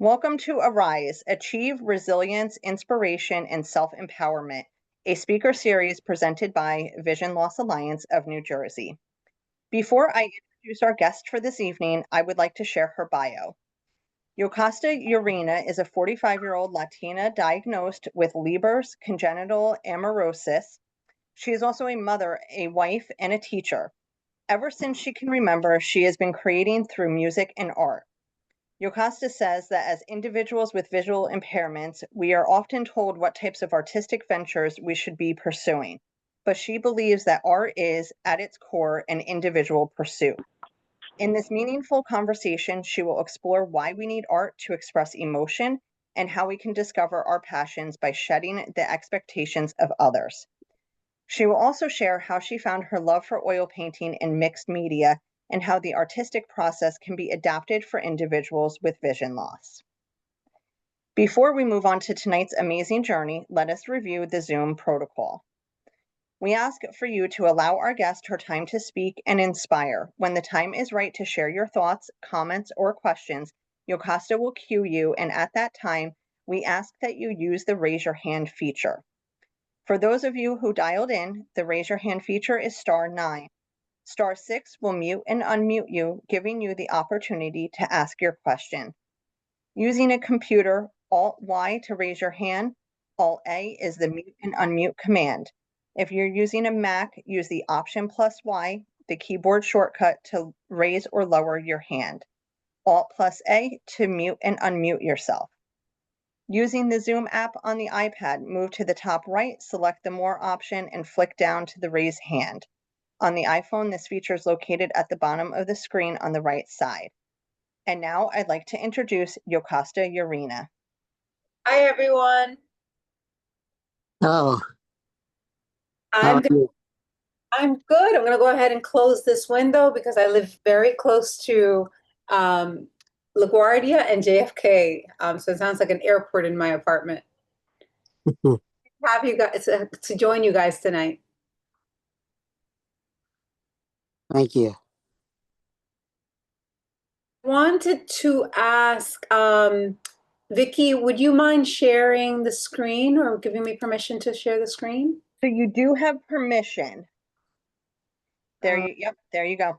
Welcome to Arise, Achieve Resilience, Inspiration, and Self-Empowerment, a speaker series presented by Vision Loss Alliance of New Jersey. Before I introduce our guest for this evening, I would like to share her bio. Yokasta Urena is a 45-year-old Latina diagnosed with Leber's congenital amaurosis. She is also a mother, a wife, and a teacher. Ever since she can remember, she has been creating through music and art. Yokasta says that as individuals with visual impairments, we are often told what types of artistic ventures we should be pursuing, but she believes that art is, at its core, an individual pursuit. In this meaningful conversation, she will explore why we need art to express emotion and how we can discover our passions by shedding the expectations of others. She will also share how she found her love for oil painting and mixed media and how the artistic process can be adapted for individuals with vision loss. Before we move on to tonight's amazing journey, let us review the Zoom protocol. We ask for you to allow our guest her time to speak and inspire. When the time is right to share your thoughts, comments, or questions, Yokasta will cue you, and at that time, we ask that you use the raise your hand feature. For those of you who dialed in, the raise your hand feature is *9. *6 will mute and unmute you, giving you the opportunity to ask your question. Using a computer, Alt-Y to raise your hand, Alt-A is the mute and unmute command. If you're using a Mac, use the Option+Y, the keyboard shortcut to raise or lower your hand. Alt+A to mute and unmute yourself. Using the Zoom app on the iPad, move to the top right, select the More option, and flick down to the Raise Hand. On the iPhone, this feature is located at the bottom of the screen on the right side. And now I'd like to introduce Yokasta Urena. Hi, everyone. Oh, how are you? I'm good. I'm going to go ahead and close this window because I live very close to LaGuardia and JFK. So it sounds like an airport in my apartment. Have you guys to join you guys tonight. Thank you. Wanted to ask, Vicky, would you mind sharing the screen or giving me permission to share the screen? So you do have permission. Yep, there you go.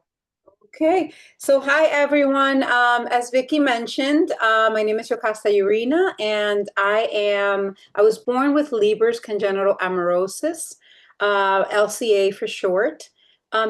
Okay, so hi everyone. As Vicky mentioned, my name is Yokasta Urena, and I was born with Leber's congenital amaurosis, LCA for short.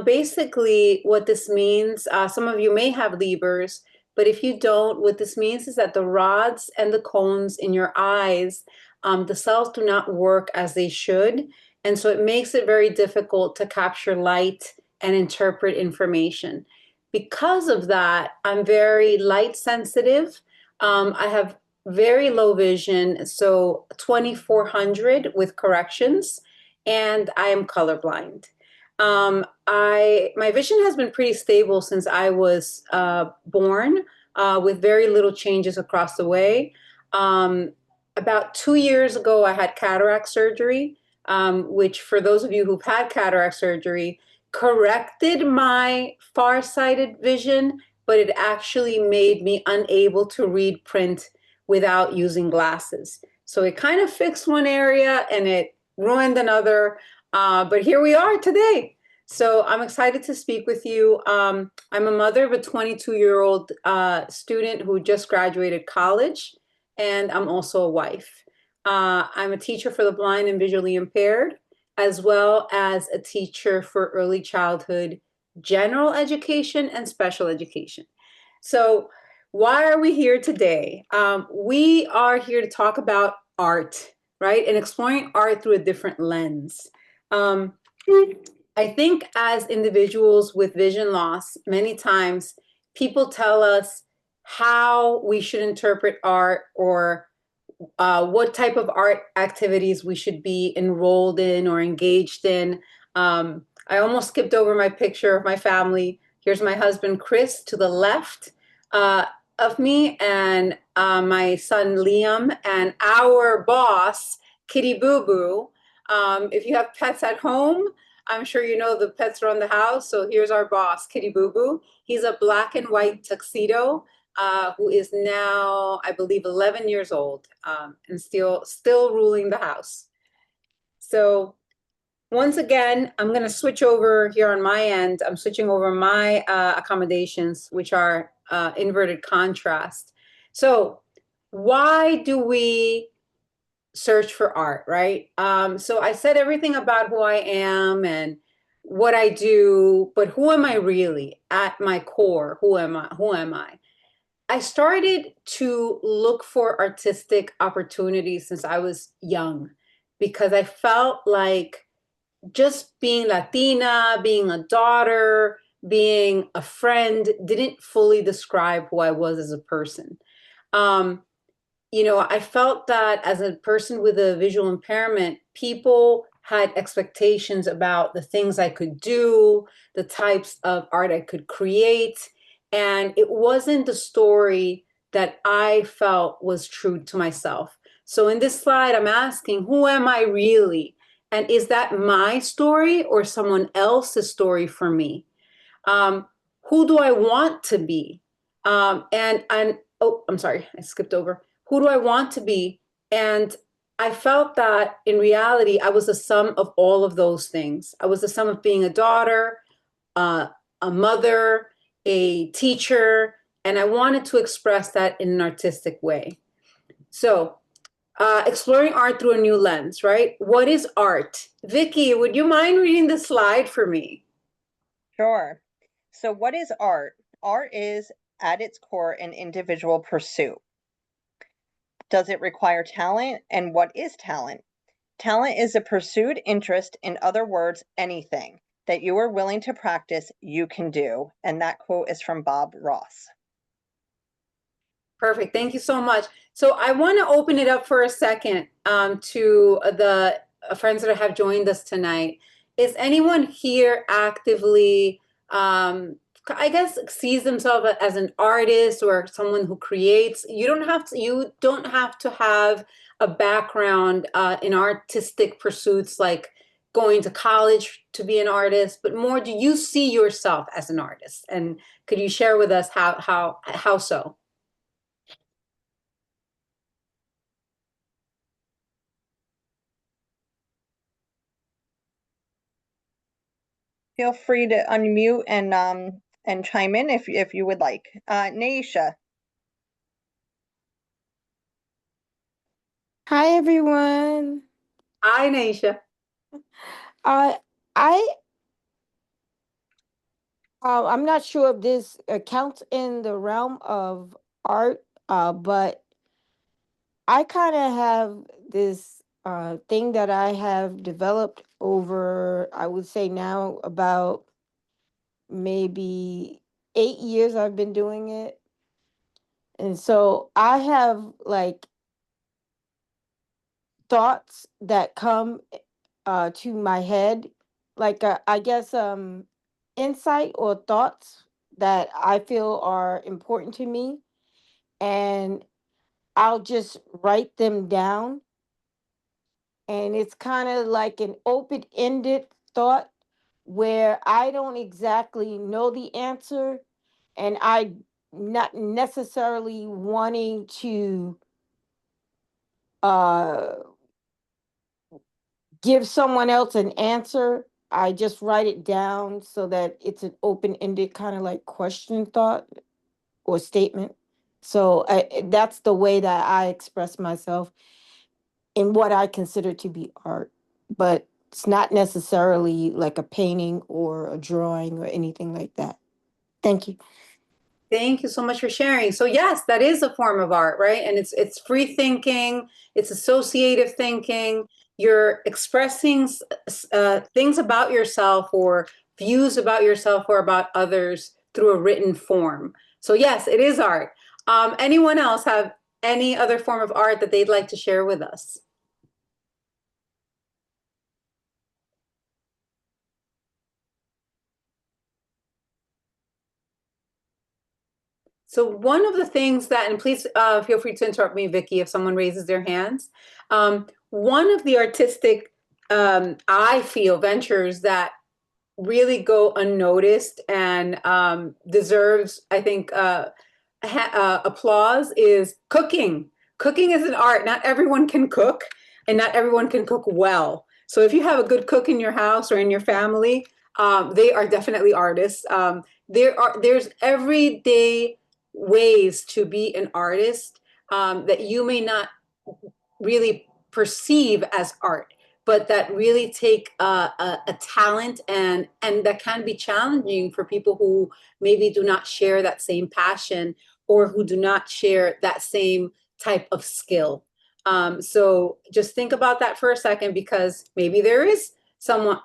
Basically, what this means, some of you may have Leber's, but if you don't, what this means is that the rods and the cones in your eyes, the cells do not work as they should, and so it makes it very difficult to capture light and interpret information. Because of that, I'm very light sensitive. I have very low vision, so 2400 with corrections, and I am colorblind. My vision has been pretty stable since I was born, with very little changes across the way. About 2 years ago, I had cataract surgery, which for those of you who've had cataract surgery, corrected my far-sighted vision, but it actually made me unable to read print without using glasses. So it kind of fixed one area and it ruined another, but here we are today. So I'm excited to speak with you. I'm a mother of a 22-year-old student who just graduated college, and I'm also a wife. I'm a teacher for the blind and visually impaired, as well as a teacher for early childhood general education and special education. So why are we here today? We are here to talk about art, right? And exploring art through a different lens. I think as individuals with vision loss, many times people tell us how we should interpret art or what type of art activities we should be enrolled in or engaged in. I almost skipped over my picture of my family. Here's my husband, Chris, to the left of me, and my son, Liam, and our boss, Kitty Boo Boo. If you have pets at home, I'm sure you know the pets around the house. So here's our boss, Kitty Boo Boo. He's a black and white tuxedo. who is now, I believe, 11 years old, and still ruling the house. So once again, I'm going to switch over here on my end. I'm switching over my accommodations, which are inverted contrast. So why do we search for art, right? So I said everything about who I am and what I do, but who am I really at my core? Who am I? Who am I? I started to look for artistic opportunities since I was young because I felt like just being Latina, being a daughter, being a friend didn't fully describe who I was as a person. Um, I felt that as a person with a visual impairment, people had expectations about the things I could do, the types of art I could create, and it wasn't the story that I felt was true to myself. So in this slide, I'm asking, who am I really? And is that my story or someone else's story for me? Um, who do I want to be? And oh, I'm sorry, I skipped over. Who do I want to be? And I felt that in reality, I was the sum of all of those things. I was the sum of being a daughter, uh, a mother, a teacher, and I wanted to express that in an artistic way. So, exploring art through a new lens, right? What is art? Vicky, would you mind reading the slide for me? Sure. So what is art? Art is, at its core, an individual pursuit. Does it require talent? And what is talent? Talent is a pursued interest, in other words, anything that you are willing to practice, you can do. And that quote is from Bob Ross. Perfect. Thank you so much. So I want to open it up for a second to the friends that have joined us tonight. Is anyone here actively, I guess, sees themselves as an artist or someone who creates? You don't have to have a background in artistic pursuits like going to college to be an artist, but more, do you see yourself as an artist? And could you share with us how so? Feel free to unmute and chime in if you would like. Naisha. Hi everyone. Hi, Naisha. Uh, I I'm not sure if this counts in the realm of art, but I kind of have this thing that I have developed over, I would say now about maybe 8 years I've been doing it, and so I have like thoughts that come to my head, like I guess insight or thoughts that I feel are important to me, and I'll just write them down. And it's kind of like an open-ended thought where I don't exactly know the answer, and I not necessarily wanting to uh give someone else an answer. I just write it down so that it's an open-ended kind of like question thought or statement. So that's the way that I express myself in what I consider to be art. But it's not necessarily like a painting or a drawing or anything like that. Thank you. Thank you so much for sharing. So yes, that is a form of art, right? And it's free thinking, it's associative thinking. You're expressing things about yourself or views about yourself or about others through a written form. So yes, it is art. Anyone else have any other form of art that they'd like to share with us? So one of the things that, and please feel free to interrupt me, Vicky, if someone raises their hands. One of the artistic, I feel, ventures that really go unnoticed and deserves, I think, applause is cooking. Cooking is an art. Not everyone can cook, and not everyone can cook well. So if you have a good cook in your house or in your family, they are definitely artists. There's everyday ways to be an artist that you may not really perceive as art, but that really take a talent, and that can be challenging for people who maybe do not share that same passion, or who do not share that same type of skill. So just think about that for a second, because maybe there is some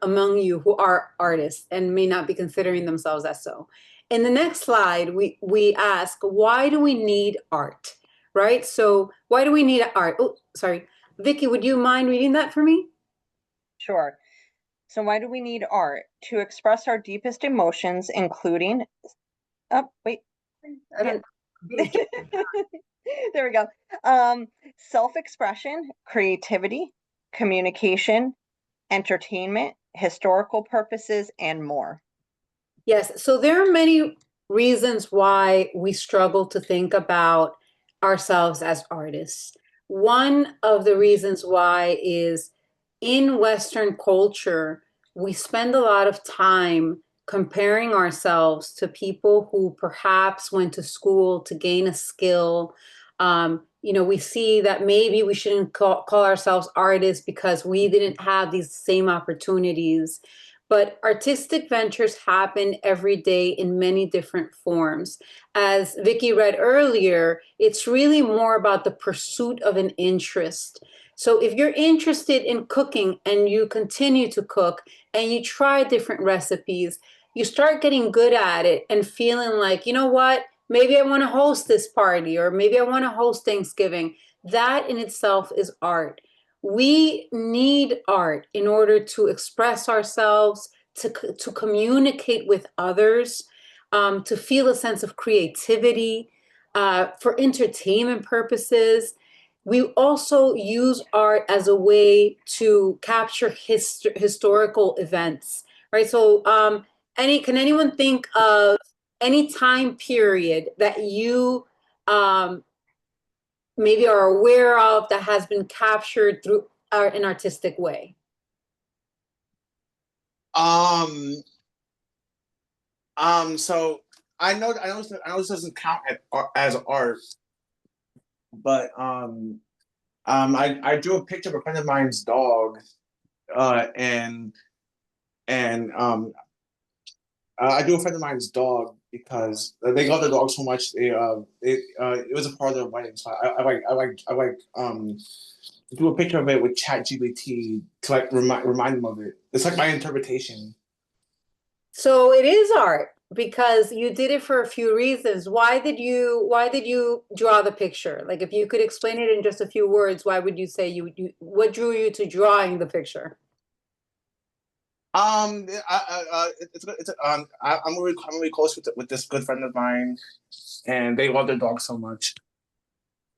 among you who are artists and may not be considering themselves as so. In the next slide, we ask, why do we need art? Right? So why do we need art? Oh, sorry. Vicky, would you mind reading that for me? Sure. So why do we need art? To express our deepest emotions, including, oh, wait. There we go. Self-expression, creativity, communication, entertainment, historical purposes, and more. Yes, so there are many reasons why we struggle to think about ourselves as artists. One of the reasons why is, in Western culture, we spend a lot of time comparing ourselves to people who perhaps went to school to gain a skill. We see that maybe we shouldn't call ourselves artists because we didn't have these same opportunities. But artistic ventures happen every day in many different forms. As Vicky read earlier, it's really more about the pursuit of an interest. So if you're interested in cooking and you continue to cook and you try different recipes, you start getting good at it and feeling like, you know what, maybe I want to host this party, or maybe I want to host Thanksgiving. That in itself is art. We need art in order to express ourselves, to communicate with others, to feel a sense of creativity, for entertainment purposes. We also use art as a way to capture historical events, right? So, can anyone think of any time period that you maybe are aware of that has been captured through an artistic way? So I know this doesn't count as art, but I drew a picture of a friend of mine's dog, and I drew a friend of mine's dog because they love the dog so much. It was a part of their wedding, so I do a picture of it with ChatGPT to like remind them of it. It's like my interpretation. So it is art because you did it for a few reasons. Why did you draw the picture? Like, if you could explain it in just a few words, why would you say what drew you to drawing the picture? I'm really close with this good friend of mine, and they love their dog so much.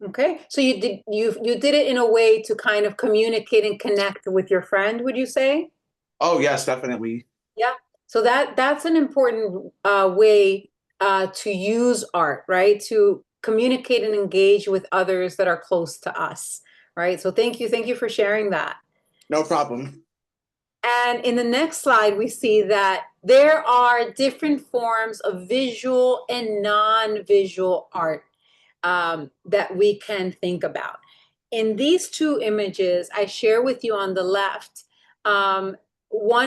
Okay, so you did it in a way to kind of communicate and connect with your friend, would you say? Oh yes, definitely. Yeah. So that's an important way to use art, right? To communicate and engage with others that are close to us, right? So thank you for sharing that. No problem. And in the next slide, we see that there are different forms of visual and non-visual art that we can think about. In these two images, I share with you on the left, one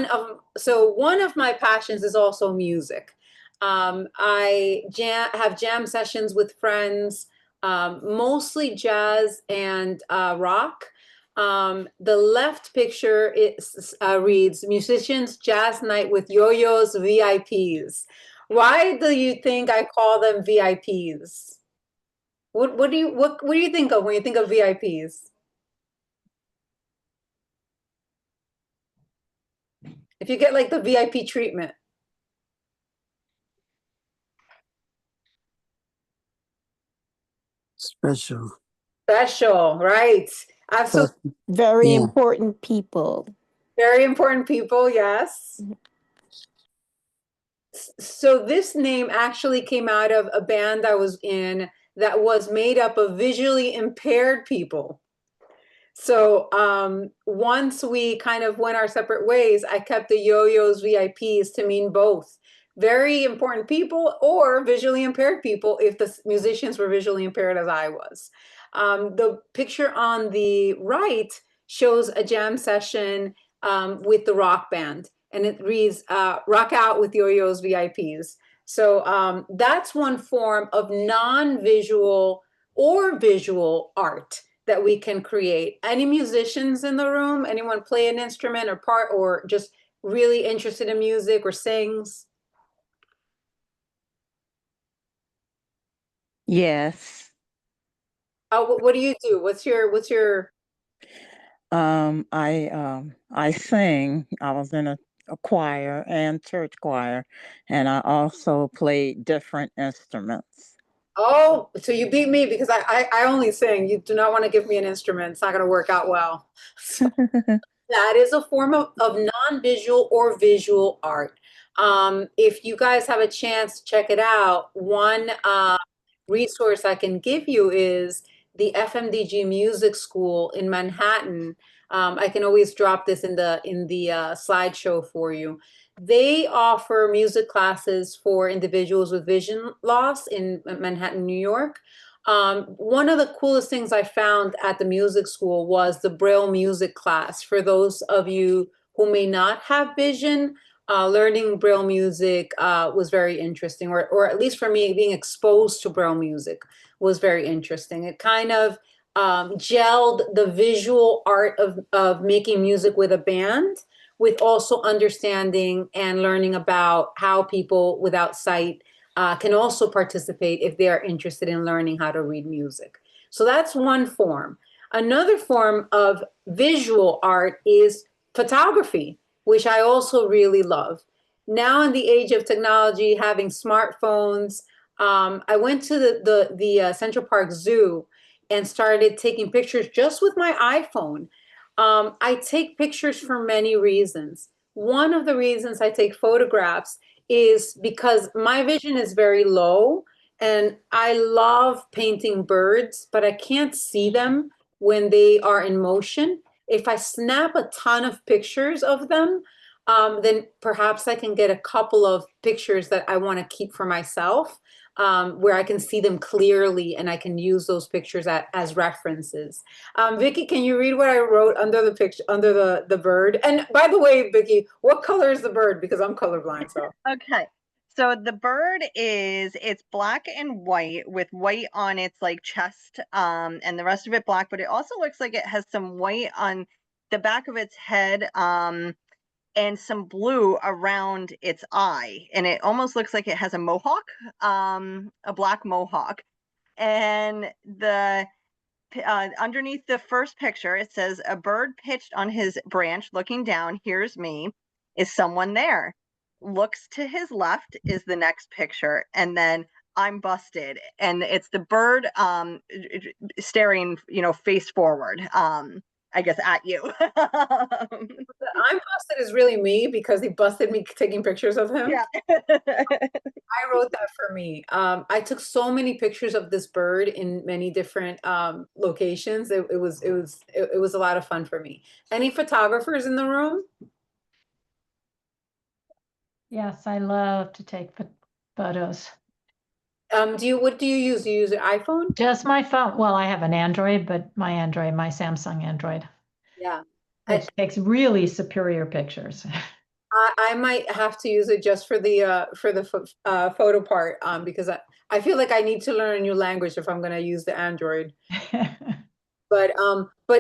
of my passions is also music. I have jam sessions with friends, mostly jazz and rock. The left picture reads "Musicians Jazz Night with Yo-Yo's VIPs." Why do you think I call them VIPs? What do you think of when you think of VIPs? If you get like the VIP treatment. Special. Special, right? Absolutely. Very Yeah. important people. Very important people, yes. So this name actually came out of a band I was in that was made up of visually impaired people. So once we kind of went our separate ways, I kept the Yo-Yo's VIPs to mean both very important people or visually impaired people if the musicians were visually impaired as I was. The picture on the right shows a jam session with the rock band, and it reads Rock Out with Yo-Yo's VIPs. So that's one form of non-visual or visual art that we can create. Any musicians in the room? Anyone play an instrument or part or just really interested in music or sings? Yes. What do you do? What's your I sing. I was in a choir and church choir, and I also played different instruments. Oh, so you beat me because I only sing. You do not want to give me an instrument. It's not going to work out well. So that is a form of non-visual or visual art. If you guys have a chance to check it out, one resource I can give you is the FMDG Music School in Manhattan. I can always drop this in the slideshow for you. They offer music classes for individuals with vision loss in Manhattan, New York. One of the coolest things I found at the music school was the Braille music class. For those of you who may not have vision, learning Braille music was very interesting, or at least for me, being exposed to Braille music was very interesting. It kind of gelled the visual art of making music with a band with also understanding and learning about how people without sight can also participate if they are interested in learning how to read music. So that's one form. Another form of visual art is photography, which I also really love. Now in the age of technology, having smartphones, I went to the Central Park Zoo and started taking pictures just with my iPhone. I take pictures for many reasons. One of the reasons I take photographs is because my vision is very low and I love painting birds, but I can't see them when they are in motion. If I snap a ton of pictures of them, then perhaps I can get a couple of pictures that I want to keep for myself, where I can see them clearly and I can use those pictures as references. Vicky, can you read what I wrote under the picture, under the bird? And by the way, Vicky, what color is the bird? Because I'm colorblind, so. Okay. So the bird it's black and white with white on its like chest, and the rest of it black, but it also looks like it has some white on the back of its head, and some blue around its eye. And it almost looks like it has a mohawk, a black mohawk. And the underneath the first picture, it says, "A bird pitched on his branch, looking down. Here's me. Is someone there? Looks to his left," is the next picture. And then "I'm busted." And it's the bird staring, face forward, I guess, at you. I'm busted is really me because he busted me taking pictures of him. Yeah. I wrote that for me. I took so many pictures of this bird in many different locations. It was a lot of fun for me. Any photographers in the room? Yes, I love to take photos. What do you use? Do you use an iPhone? Just my phone. Well, I have an Android, but my Samsung Android, Yeah. which takes really superior pictures. I might have to use it just for the photo part, because I feel like I need to learn a new language if I'm going to use the Android. But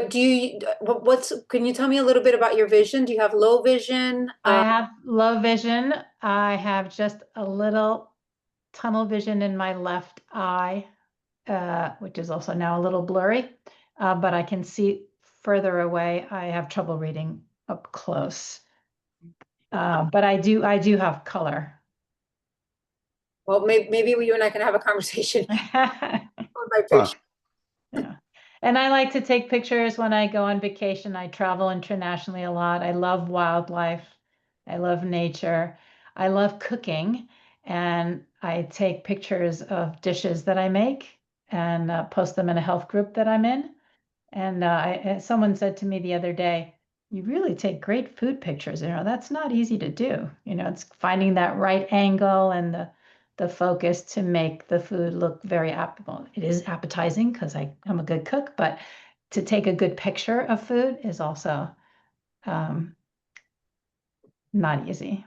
can you tell me a little bit about your vision? Do you have low vision? I have low vision. I have just a little tunnel vision in my left eye, which is also now a little blurry, but I can see further away. I have trouble reading up close. But I do have color. Well, maybe you and I can have a conversation on my picture. Yeah. And I like to take pictures when I go on vacation. I travel internationally a lot. I love wildlife. I love nature. I love cooking, and I take pictures of dishes that I make and post them in a health group that I'm in. And someone said to me the other day, "You really take great food pictures. That's not easy to do. It's finding that right angle and the focus to make the food look very appetizing. It is appetizing because I'm a good cook, but to take a good picture of food is also not easy."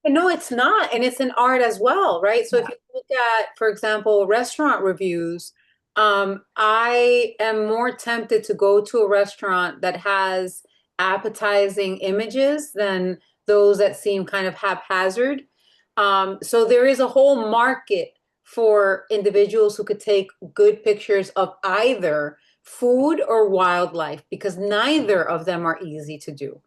No, it's not. And it's an art as well, right? So if you look at, for example, restaurant reviews, I am more tempted to go to a restaurant that has appetizing images than those that seem kind of haphazard. So there is a whole market for individuals who could take good pictures of either food or wildlife, because neither of them are easy to do.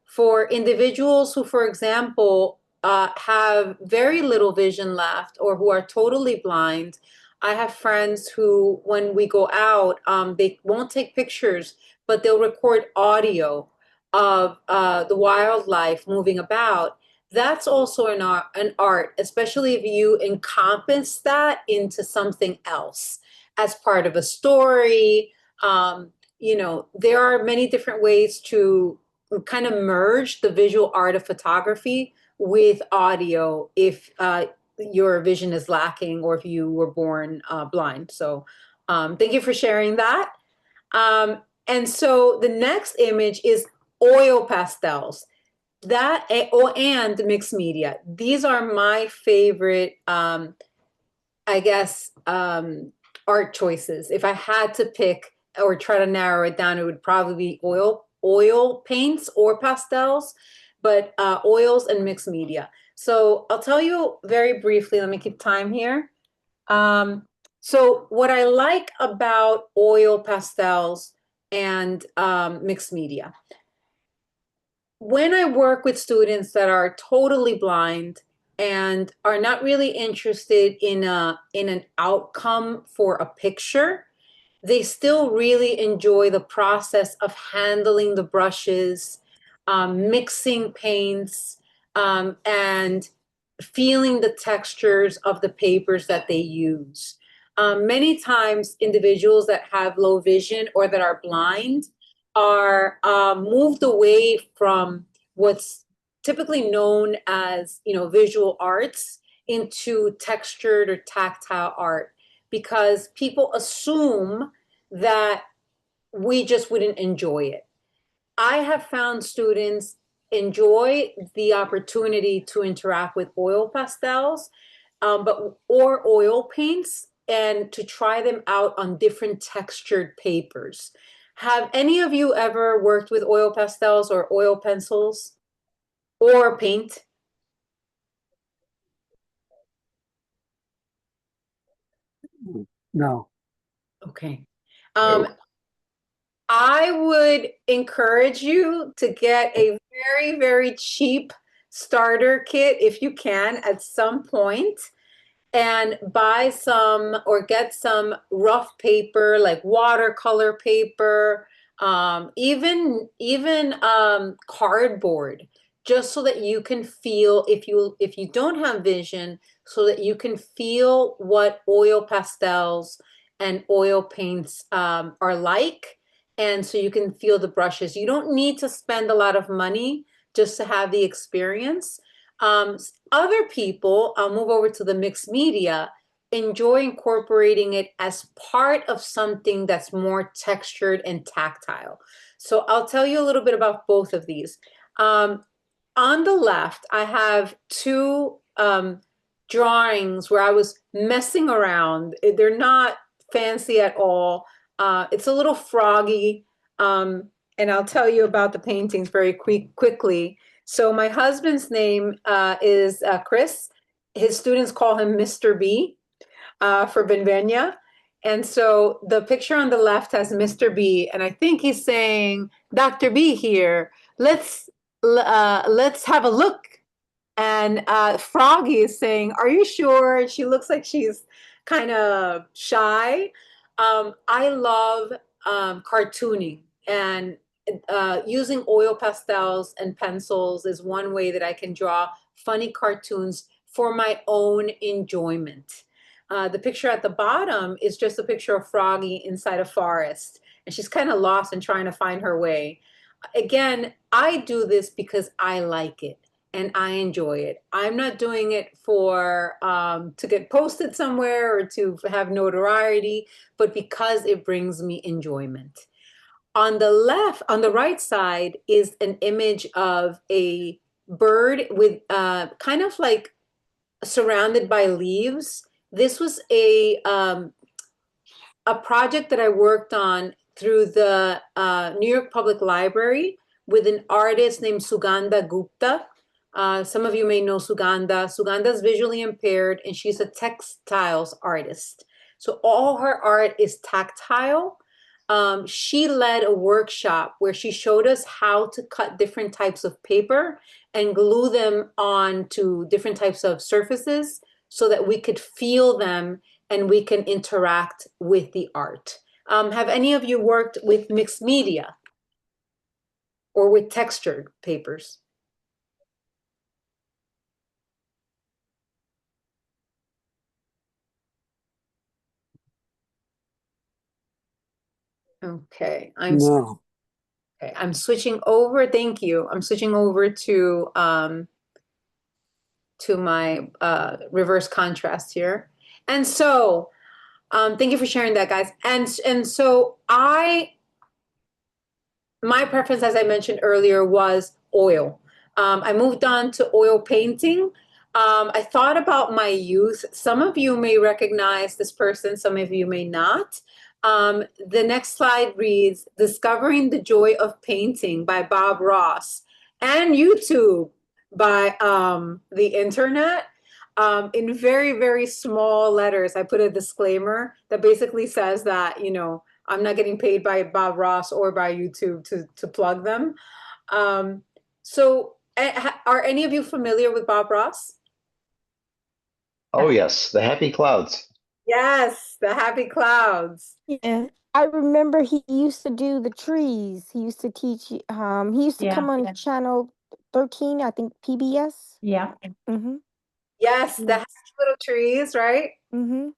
For individuals who, for example, have very little vision left or who are totally blind, I have friends who, when we go out, they won't take pictures, but they'll record audio of the wildlife moving about. That's also an art, especially if you encompass that into something else as part of a story. There are many different ways to kind of merge the visual art of photography with audio if your vision is lacking or if you were born blind. So thank you for sharing that. And so the next image is oil pastels. And mixed media. These are my favorite, I guess, art choices. If I had to pick or try to narrow it down, it would probably be oil paints or pastels, but oils and mixed media. So I'll tell you very briefly, let me keep time here. So what I like about oil pastels and mixed media, when I work with students that are totally blind and are not really interested in an outcome for a picture, they still really enjoy the process of handling the brushes, mixing paints, and feeling the textures of the papers that they use. Many times, individuals that have low vision or that are blind are moved away from what's typically known as, visual arts into textured or tactile art, because people assume that we just wouldn't enjoy it. I have found students enjoy the opportunity to interact with oil pastels, or oil paints, and to try them out on different textured papers. Have any of you ever worked with oil pastels or oil pencils or paint? No. Okay. I would encourage you to get a very, very cheap starter kit if you can at some point, and buy some or get some rough paper like watercolor paper, even cardboard, just so that you can feel, if you don't have vision, so that you can feel what oil pastels and oil paints are like, and so you can feel the brushes. You don't need to spend a lot of money just to have the experience. Other people, I'll move over to the mixed media, enjoy incorporating it as part of something that's more textured and tactile. So I'll tell you a little bit about both of these. On the left, I have two drawings where I was messing around. They're not fancy at all. It's a little froggy, and I'll tell you about the paintings very quickly. So my husband's name is Chris. His students call him Mr. B for Benvenia. And so the picture on the left has Mr. B, and I think he's saying, "Dr. B here, let's have a look." And Froggy is saying, "Are you sure?" She looks like she's kind of shy. I love cartooning, and using oil pastels and pencils is one way that I can draw funny cartoons for my own enjoyment. The picture at the bottom is just a picture of Froggy inside a forest, and she's kind of lost and trying to find her way. Again, I do this because I like it and I enjoy it. I'm not doing it for to get posted somewhere or to have notoriety, but because it brings me enjoyment. On the left, on the right side is an image of a bird with kind of like surrounded by leaves. This was a project that I worked on through the New York Public Library with an artist named Sugandha Gupta. Some of you may know Sugandha. Sugandha is visually impaired and she's a textiles artist. So all her art is tactile. She led a workshop where she showed us how to cut different types of paper and glue them onto different types of surfaces so that we could feel them and we can interact with the art. Have any of you worked with mixed media or with textured papers? Okay, No. I'm switching over. Thank you. I'm switching over to my reverse contrast here. And so, thank you for sharing that, guys. And so my preference, as I mentioned earlier, was oil. I moved on to oil painting. I thought about my youth. Some of you may recognize this person, some of you may not. The next slide reads, Discovering the Joy of Painting by Bob Ross, and YouTube by the internet. In very, very small letters, I put a disclaimer that basically says that, you know, I'm not getting paid by Bob Ross or by YouTube to plug them. So are any of you familiar with Bob Ross? Oh, yes, the happy clouds. Yes, the happy clouds. Yeah. I remember he used to do the trees. He used to teach, he used to come on channel 13, I think PBS. Yeah. Mm-hmm. Yes, the Yeah. happy little trees, right? Mm-hmm.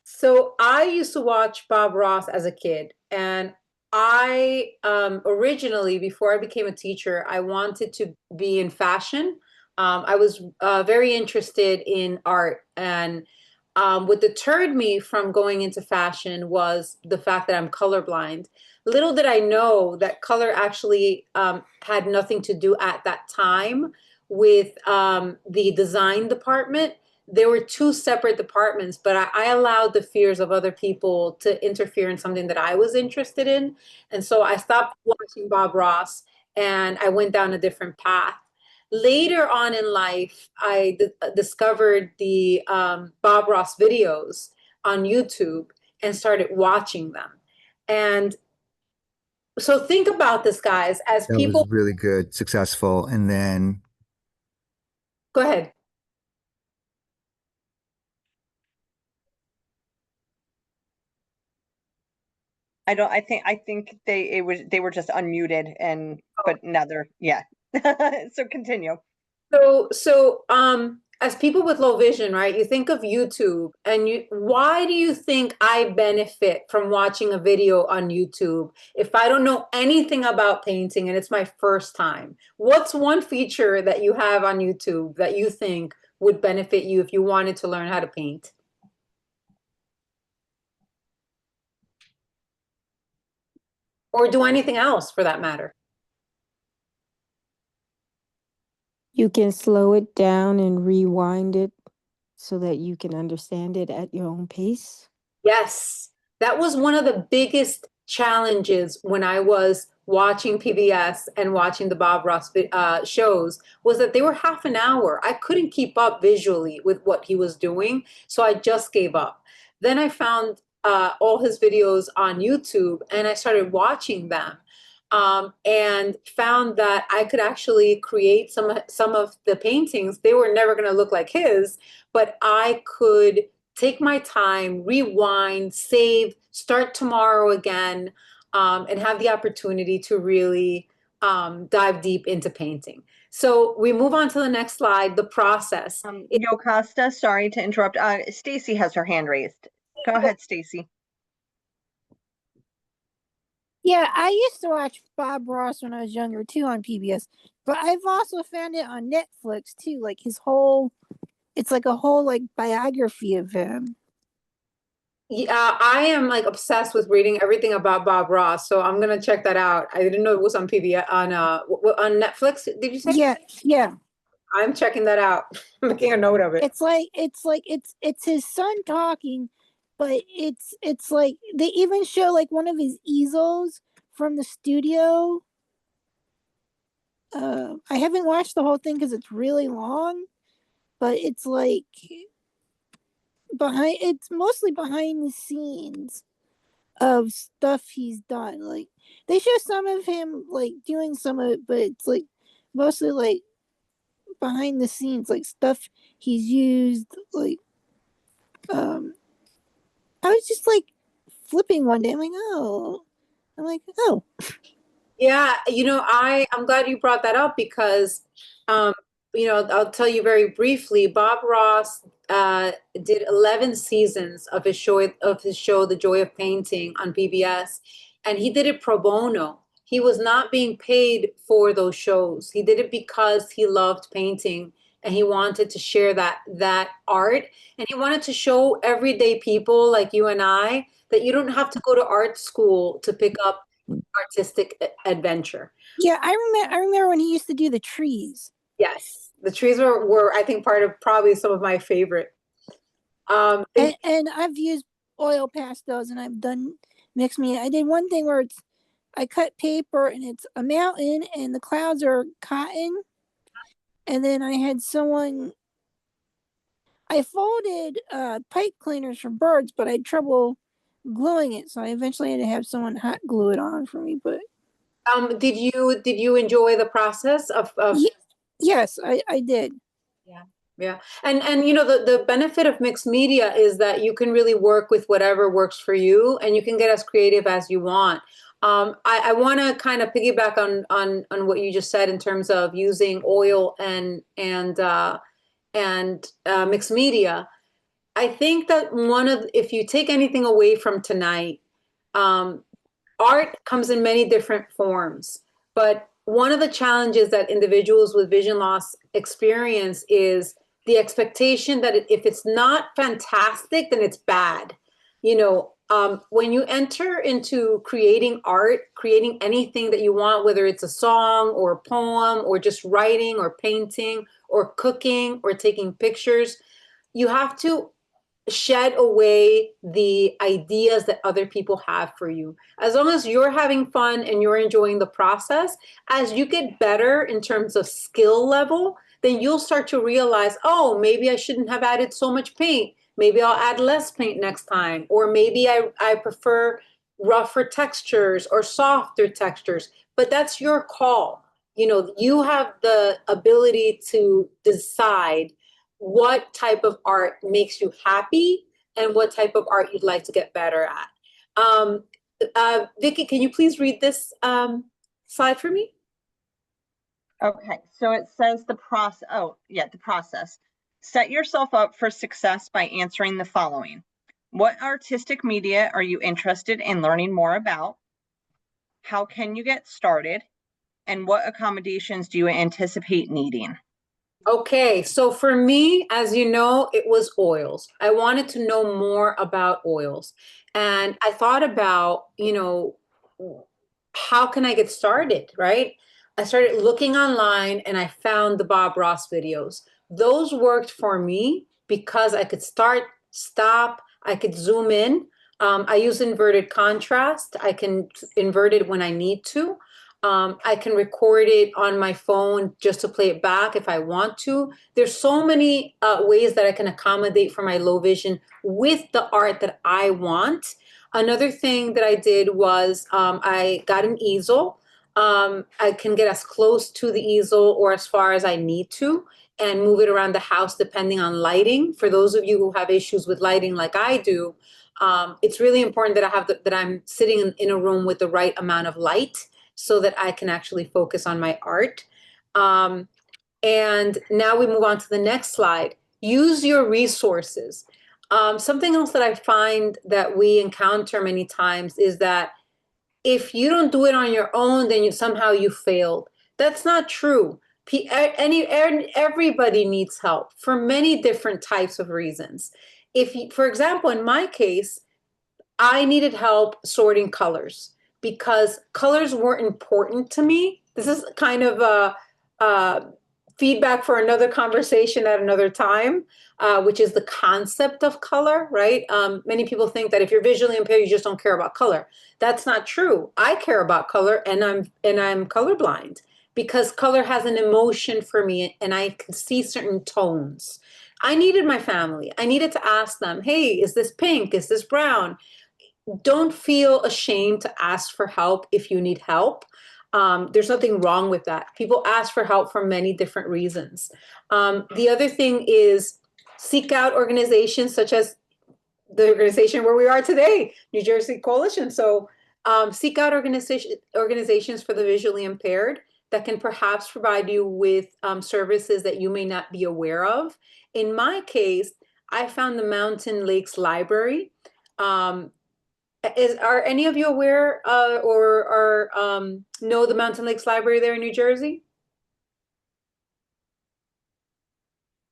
So I used to watch Bob Ross as a kid, and I originally, before I became a teacher, I wanted to be in fashion. I was very interested in art, and what deterred me from going into fashion was the fact that I'm colorblind. Little did I know that color actually had nothing to do at that time with the design department. There were two separate departments, but I allowed the fears of other people to interfere in something that I was interested in. And so I stopped watching Bob Ross and I went down a different path. Later on in life, I discovered the Bob Ross videos on YouTube and started watching them. And so think about this, guys, as That people. was really good, successful. And then Go ahead. I think they were just unmuted and but now they're yeah. So continue. So as people with low vision, right, you think of YouTube and why do you think I benefit from watching a video on YouTube if I don't know anything about painting and it's my first time? What's one feature that you have on YouTube that you think would benefit you if you wanted to learn how to paint? Or do anything else for that matter? You can slow it down and rewind it so that you can understand it at your own pace. Yes, that was one of the biggest challenges when I was watching PBS and watching the Bob Ross shows was that they were half an hour. I couldn't keep up visually with what he was doing, so I just gave up. Then I found all his videos on YouTube and I started watching them. And found that I could actually create some of the paintings. They were never going to look like his, but I could take my time, rewind, save, start tomorrow again. and have the opportunity to really dive deep into painting. So we move on to the next slide, the process. Yokasta, sorry to interrupt. Stacy has her hand raised. Go ahead, Stacy. Yeah, I used to watch Bob Ross when I was younger too on PBS, but I've also found it on Netflix too. Like it's like a whole like biography of him. Yeah, I am like obsessed with reading everything about Bob Ross, so I'm gonna check that out. I didn't know it was on PBS on Netflix. Did you say? Yeah. I'm checking that out. I'm making a note of it. It's his son talking, but it's like they even show like one of his easels from the studio. I haven't watched the whole thing because it's really long, but it's like it's mostly behind the scenes of stuff he's done. Like they show some of him like doing some of it, but it's like mostly like behind the scenes, like stuff he's used. Like I was just like flipping one day. I'm like, oh. Yeah, I'm glad you brought that up because, I'll tell you very briefly. Bob Ross did 11 seasons of his show, The Joy of Painting on PBS, and he did it pro bono. He was not being paid for those shows. He did it because he loved painting and he wanted to share that art, and he wanted to show everyday people like you and I that you don't have to go to art school to pick up artistic adventure. Yeah, I remember when he used to do the trees. Yes, the trees were I think part of probably some of my favorite. And I've used oil pastels and I've done mixed media. I did one thing where I cut paper and it's a mountain and the clouds are cotton, and then I had someone. I folded pipe cleaners for birds, but I had trouble gluing it, so I eventually had to have someone hot glue it on for me. But did you enjoy the process of yes, I did. Yeah. And the benefit of mixed media is that you can really work with whatever works for you and you can get as creative as you want. I want to kind of piggyback on what you just said in terms of using oil and mixed media. I think that if you take anything away from tonight, art comes in many different forms, but one of the challenges that individuals with vision loss experience is the expectation that if it's not fantastic, then it's bad. When you enter into creating art, creating anything that you want, whether it's a song or a poem or just writing or painting or cooking or taking pictures, you have to shed away the ideas that other people have for you. As long as you're having fun and you're enjoying the process, as you get better in terms of skill level, then you'll start to realize, oh, maybe I shouldn't have added so much paint. Maybe I'll add less paint next time. Or maybe I prefer rougher textures or softer textures. But that's your call. You have the ability to decide what type of art makes you happy and what type of art you'd like to get better at. Vicky, can you please read this slide for me? Okay, so it says the process. Oh, yeah, the process. Set yourself up for success by answering the following. What artistic media are you interested in learning more about? How can you get started? And what accommodations do you anticipate needing? Okay, so for me, as you know, it was oils. I wanted to know more about oils. And I thought about, how can I get started, right? I started looking online and I found the Bob Ross videos. Those worked for me because I could start, stop, I could zoom in. I use inverted contrast. I can invert it when I need to. I can record it on my phone just to play it back if I want to. There's so many ways that I can accommodate for my low vision with the art that I want. Another thing that I did was I got an easel. I can get as close to the easel or as far as I need to and move it around the house depending on lighting. For those of you who have issues with lighting like I do, It's really important that I'm sitting in a room with the right amount of light so that I can actually focus on my art. And now we move on to the next slide. Use your resources. Something else that I find that we encounter many times is that if you don't do it on your own, then somehow you failed. That's not true. Everybody needs help for many different types of reasons. For example, in my case, I needed help sorting colors because colors weren't important to me. This is kind of a feedback for another conversation at another time, which is the concept of color, right? Many people think that if you're visually impaired, you just don't care about color. That's not true. I care about color, and I'm colorblind because color has an emotion for me, and I can see certain tones. I needed my family. I needed to ask them, hey, is this pink? Is this brown? Don't feel ashamed to ask for help if you need help. There's nothing wrong with that. People ask for help for many different reasons. The other thing is seek out organizations such as the organization where we are today, New Jersey Coalition. So seek out organizations for the visually impaired that can perhaps provide you with services that you may not be aware of. In my case, I found the Mountain Lakes Library. Are any of you aware or know the Mountain Lakes Library there in New Jersey?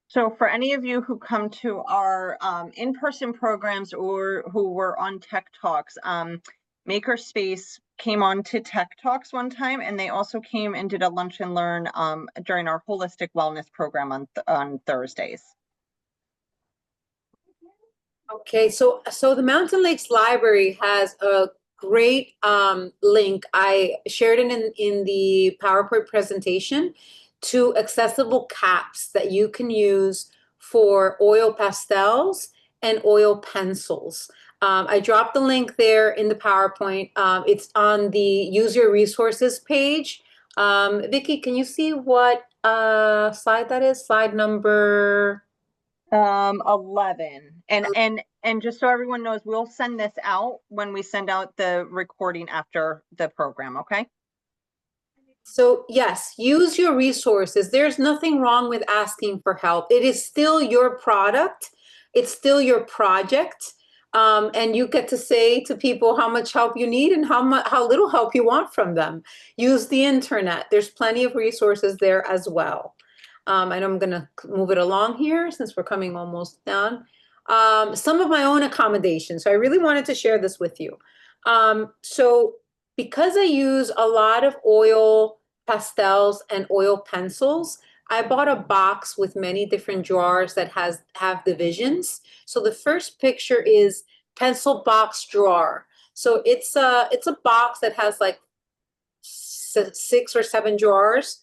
So for any of you who come to our in-person programs or who were on Tech Talks, Makerspace came on to Tech Talks one time, and they also came and did a lunch and learn during our holistic wellness program on Thursdays. Okay, so the Mountain Lakes Library has a great link. I shared it in the PowerPoint presentation to accessible caps that you can use for oil pastels and oil pencils. I dropped the link there in the PowerPoint. It's on the Use Your Resources page. Vicky, can you see what slide that is? Slide number 11. And just so everyone knows, we'll send this out when we send out the recording after the program, okay? So yes, use your resources. There's nothing wrong with asking for help. It is still your product. It's still your project. And you get to say to people how much help you need and how little help you want from them. Use the internet. There's plenty of resources there as well. And I'm going to move it along here since we're coming almost done. Some of my own accommodations. So I really wanted to share this with you. So because I use a lot of oil pastels and oil pencils, I bought a box with many different drawers that have divisions. So the first picture is pencil box drawer. So it's a box that has like 6 or 7 drawers.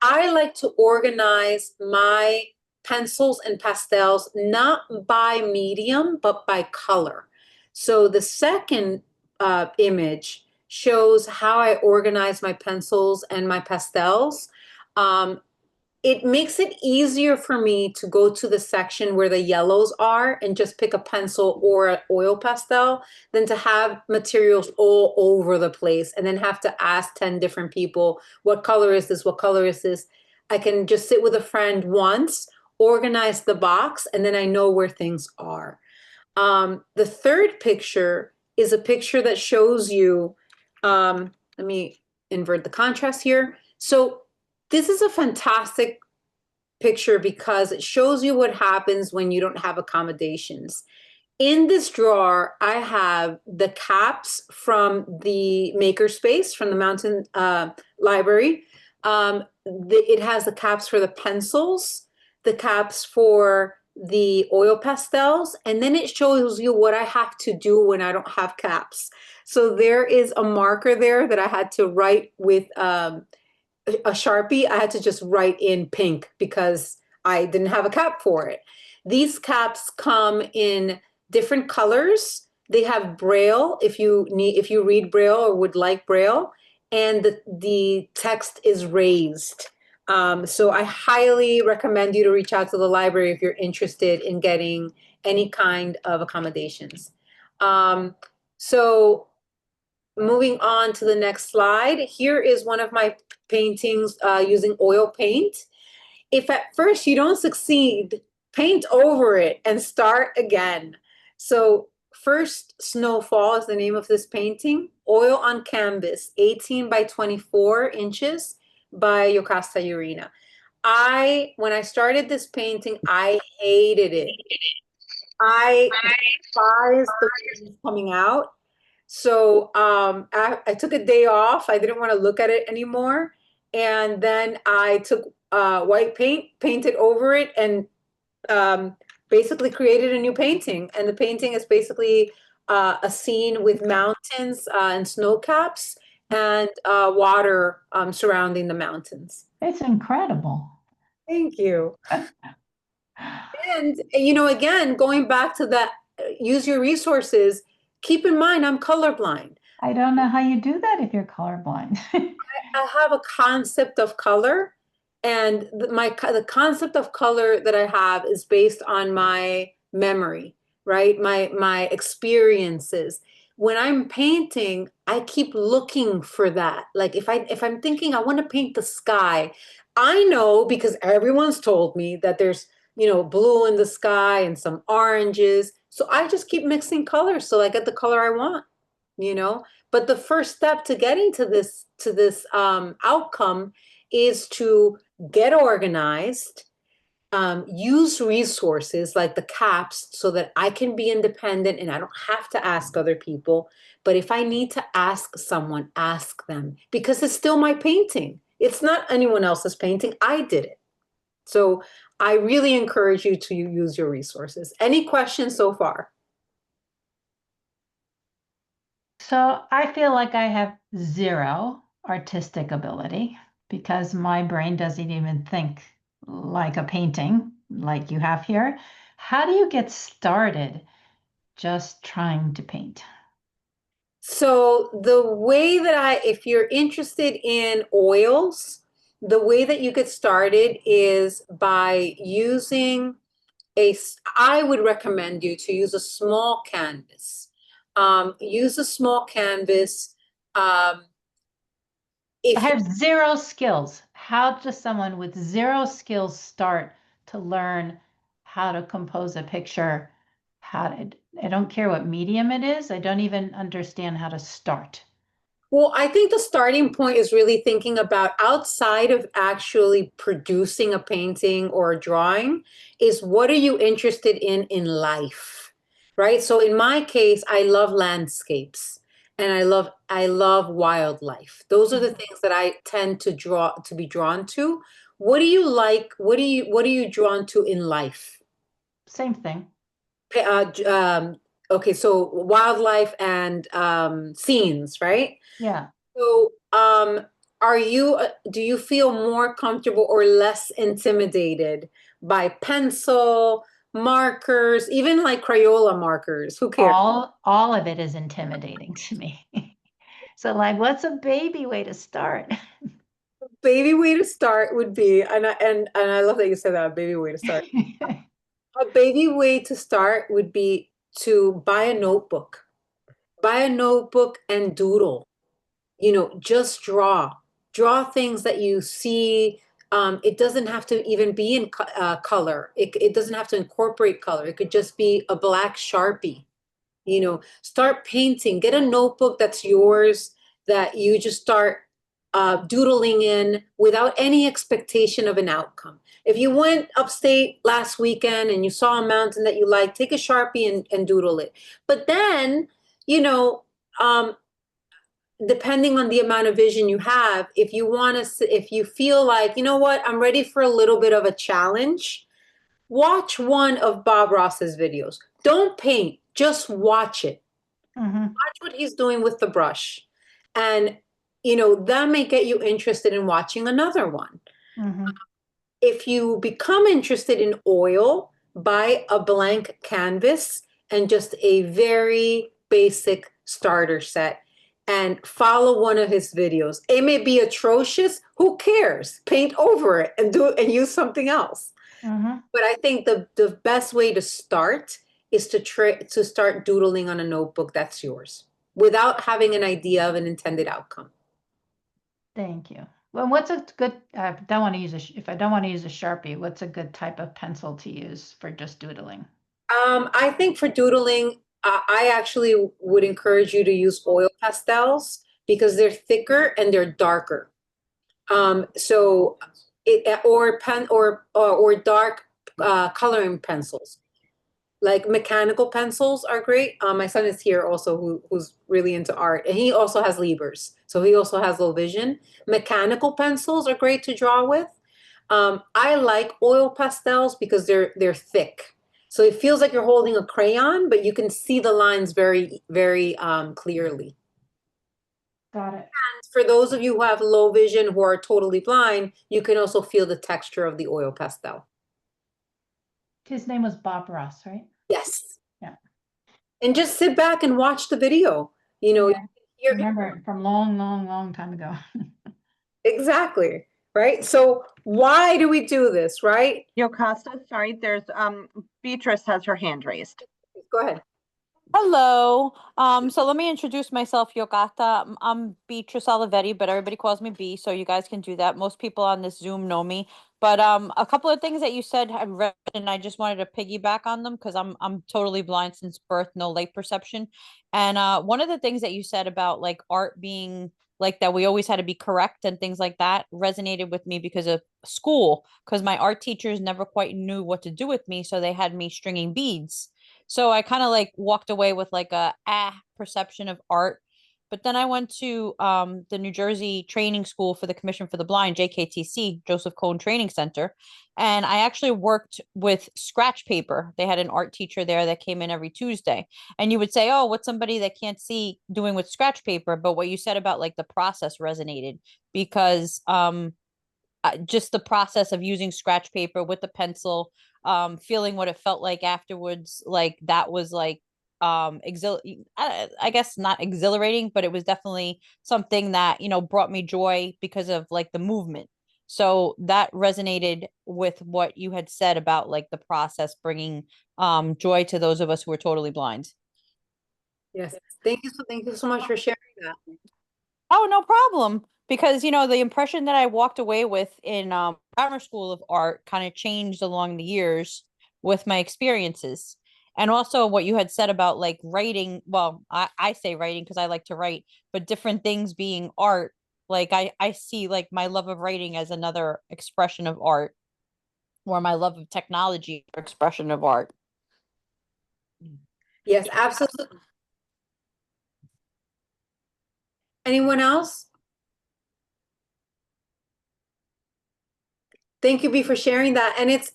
I like to organize my pencils and pastels not by medium, but by color. So the second image shows how I organize my pencils and my pastels. It makes it easier for me to go to the section where the yellows are and just pick a pencil or an oil pastel than to have materials all over the place and then have to ask 10 different people, what color is this? What color is this? I can just sit with a friend once, organize the box, and then I know where things are. The third picture is a picture that shows you, let me invert the contrast here. So this is a fantastic picture because it shows you what happens when you don't have accommodations. In this drawer, I have the caps from the Makerspace, from the Mountain Library. It has the caps for the pencils, the caps for the oil pastels, and then it shows you what I have to do when I don't have caps. So there is a marker there that I had to write with a Sharpie. I had to just write in pink because I didn't have a cap for it. These caps come in different colors. They have Braille if you read Braille or would like Braille, and the text is raised. So I highly recommend you to reach out to the library if you're interested in getting any kind of accommodations. So moving on to the next slide, here is one of my paintings using oil paint. If at first you don't succeed, paint over it and start again. So First Snowfall is the name of this painting. Oil on canvas, 18 by 24 inches by Yokasta Urena. When I started this painting, I hated it. I despised the way it's coming out. So I took a day off. I didn't want to look at it anymore. And then I took white paint, painted over it, and basically created a new painting. And the painting is basically a scene with mountains and snow caps and water surrounding the mountains. It's incredible. Thank you. And, you know, again, going back to that, use your resources, keep in mind, I'm colorblind. I don't know how you do that if you're colorblind. I have a concept of color, and the concept of color that I have is based on my memory, right? My experiences. When I'm painting, I keep looking for that. Like if I'm thinking I want to paint the sky, I know because everyone's told me that there's, you know, blue in the sky and some oranges. So I just keep mixing colors so I get the color I want, you know? But the first step to getting to this outcome is to get organized, use resources like the caps so that I can be independent and I don't have to ask other people. But if I need to ask someone, ask them, because it's still my painting. It's not anyone else's painting. I did it. So I really encourage you to use your resources. Any questions so far? So I feel like I have zero artistic ability because my brain doesn't even think like a painting like you have here. How do you get started just trying to paint? So the way that if you're interested in oils, the way that you get started is by using I would recommend you to use a small canvas. Use a small canvas. I have zero skills. How does someone with zero skills start to learn how to compose a picture? I don't care what medium it is. I don't even understand how to start. Well, I think the starting point is really thinking about outside of actually producing a painting or a drawing is what are you interested in life, right? So in my case, I love landscapes and I love wildlife. Those are the things that I tend to be drawn to. What do you like? What are you drawn to in life? Same thing. Okay, so wildlife and scenes, right? Yeah. So, do you feel more comfortable or less intimidated by pencil, markers, even like Crayola markers? Who cares? All of it is intimidating to me. So like, what's a baby way to start? Baby way to start would be, and I love that you said that, baby way to start. A baby way to start would be to buy a notebook. Buy a notebook and doodle. You know, just draw things that you see. It doesn't have to even be in color. It doesn't have to incorporate color. It could just be a black Sharpie. You know, start painting. Get a notebook that's yours that you just start doodling in without any expectation of an outcome. If you went upstate last weekend and you saw a mountain that you like, take a Sharpie and doodle it. But then, you know, depending on the amount of vision you have, if you feel like, you know what, I'm ready for a little bit of a challenge, watch one of Bob Ross's videos. Don't paint, just watch it. Watch what he's doing with the brush. And, you know, that may get you interested in watching another one. If you become interested in oil, buy a blank canvas and just a very basic starter set and follow one of his videos. It may be atrocious. Who cares? Paint over it and use something else. But I think the best way to start is to start doodling on a notebook that's yours without having an idea of an intended outcome. Thank you. Well, what's a good, if I don't want to use a Sharpie, what's a good type of pencil to use for just doodling? I think for doodling, I actually would encourage you to use oil pastels because they're thicker and they're darker. So or dark coloring pencils. Like mechanical pencils are great. My son is here also who's really into art, and he also has Libers, so he also has low vision. Mechanical pencils are great to draw with. I like oil pastels because they're thick, so it feels like you're holding a crayon, but you can see the lines very, very clearly. Got it. And for those of you who have low vision, who are totally blind, you can also feel the texture of the oil pastel. His name was Bob Ross, right? Yes. Yeah. And just sit back and watch the video. You know, I remember it from long time ago. exactly, right? So why do we do this, right? Yokasta, sorry, there's Beatrice has her hand raised. Go ahead. Hello. So let me introduce myself, Yokata. I'm Beatrice Olivetti, but everybody calls me B, so you guys can do that. Most people on this Zoom know me. But a couple of things that you said I read, and I just wanted to piggyback on them because I'm totally blind since birth, no light perception. And one of the things that you said about like art being like that we always had to be correct and things like that resonated with me because of school, because my art teachers never quite knew what to do with me, so they had me stringing beads. So I kind of like walked away with like a perception of art. But then I went to the New Jersey Training School for the Commission for the Blind, JKTC, Joseph Cohn Training Center. And I actually worked with scratch paper. They had an art teacher there that came in every Tuesday. And you would say, oh, what's somebody that can't see doing with scratch paper? But what you said about like the process resonated because just the process of using scratch paper with the pencil, feeling what it felt like afterwards, like that was like I guess not exhilarating, but it was definitely something that brought me joy because of like the movement. So that resonated with what you had said about like the process bringing joy to those of us who are totally blind. Yes. Thank you so much for sharing that. Oh, no problem. Because, the impression that I walked away with in grammar school of art kind of changed along the years with my experiences. And also what you had said about like writing, well, I say writing because I like to write, but different things being art. Like I see like my love of writing as another expression of art, or my love of technology expression of art. Yes, absolutely. Anyone else? Thank you, B, for sharing that. And it's,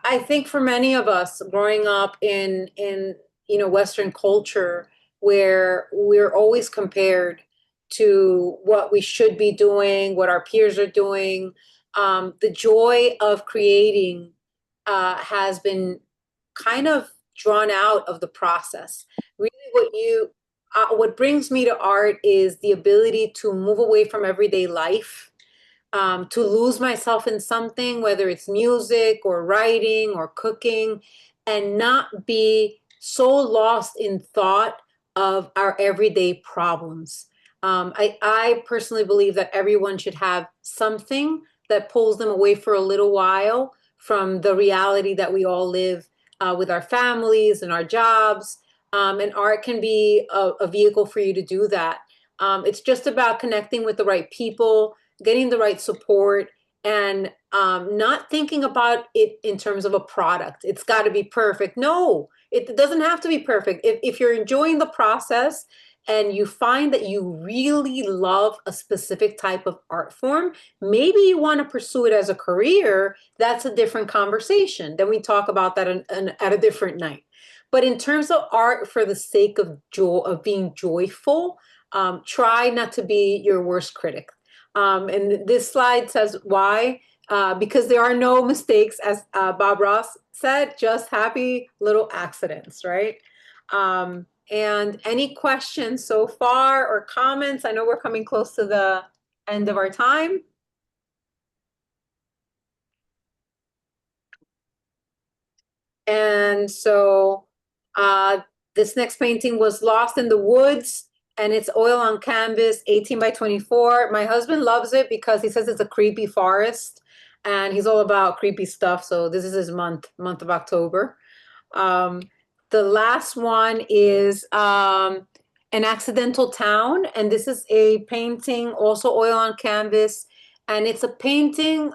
I think for many of us growing up in Western culture where we're always compared to what we should be doing, what our peers are doing, the joy of creating has been kind of drawn out of the process. Really, what brings me to art is the ability to move away from everyday life, to lose myself in something, whether it's music or writing or cooking, and not be so lost in thought of our everyday problems. I personally believe that everyone should have something that pulls them away for a little while from the reality that we all live with our families and our jobs. And art can be a vehicle for you to do that. It's just about connecting with the right people, getting the right support, and not thinking about it in terms of a product. It's got to be perfect. No, it doesn't have to be perfect. If you're enjoying the process and you find that you really love a specific type of art form, maybe you want to pursue it as a career. That's a different conversation. Then we talk about that at a different night. But in terms of art for the sake of joy, of being joyful, try not to be your worst critic. And this slide says why, because there are no mistakes, as Bob Ross said, just happy little accidents, right? And any questions so far or comments? I know we're coming close to the end of our time. And so this next painting was Lost in the Woods, and it's oil on canvas, 18 by 24. My husband loves it because he says it's a creepy forest, and he's all about creepy stuff. So this is his month of October. The last one is An Accidental Town, and this is a painting, also oil on canvas, and it's a painting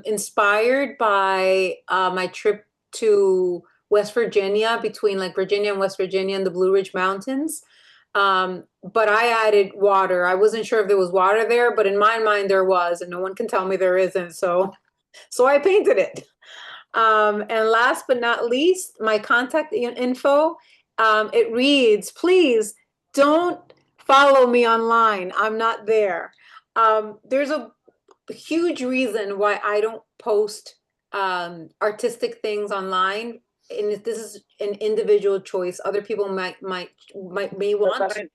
inspired by my trip to West Virginia, between like Virginia and West Virginia and the Blue Ridge Mountains. But I added water. I wasn't sure if there was water there, but in my mind there was, and no one can tell me there isn't. So I painted it. And last but not least, my contact info. It reads, please don't follow me online. I'm not there. There's a huge reason why I don't post artistic things online. And this is an individual choice. Other people may want to.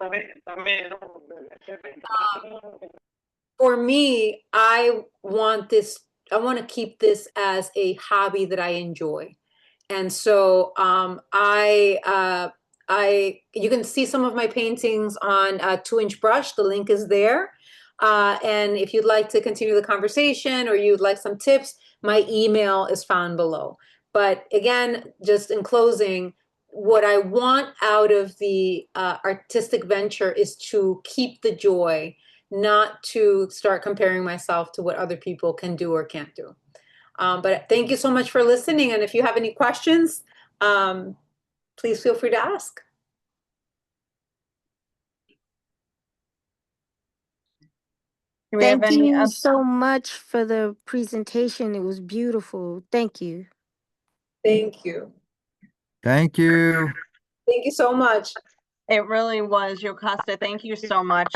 For me, I want to keep this as a hobby that I enjoy. And so you can see some of my paintings on 2-inch brush. The link is there. And if you'd like to continue the conversation or you'd like some tips, my email is found below. But again, just in closing, what I want out of the artistic venture is to keep the joy, not to start comparing myself to what other people can do or can't do. But thank you so much for listening. And if you have any questions, please feel free to ask. Thank you so much for the presentation. It was beautiful. Thank you. Thank you. Thank you. Thank you so much. It really was, Yokasta. Thank you so much.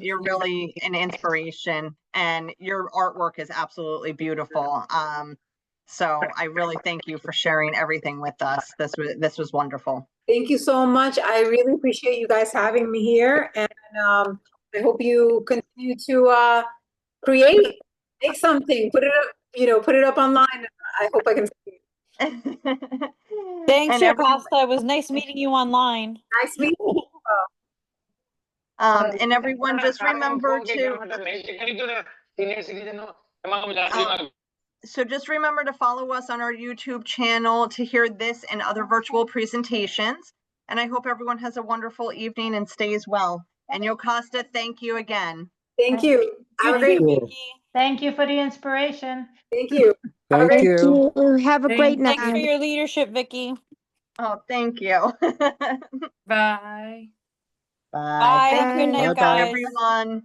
You're really an inspiration, and your artwork is absolutely beautiful. So I really thank you for sharing everything with us. This was wonderful. Thank you so much. I really appreciate you guys having me here, and I hope you continue to create, make something, put it up online. I hope I can see it. Thanks, Yokasta. It was nice meeting you online. Nice meeting you. And everyone, just remember to just remember to follow us on our YouTube channel to hear this and other virtual presentations. And I hope everyone has a wonderful evening and stays well. And Yokasta, thank you again. Thank you. Have a great week. Thank you for the inspiration. Thank you. Thank you. Have a great night. Thanks for your leadership, Vicky. Oh, thank you. Bye. Bye. Have a good night, Thank you, guys. everyone.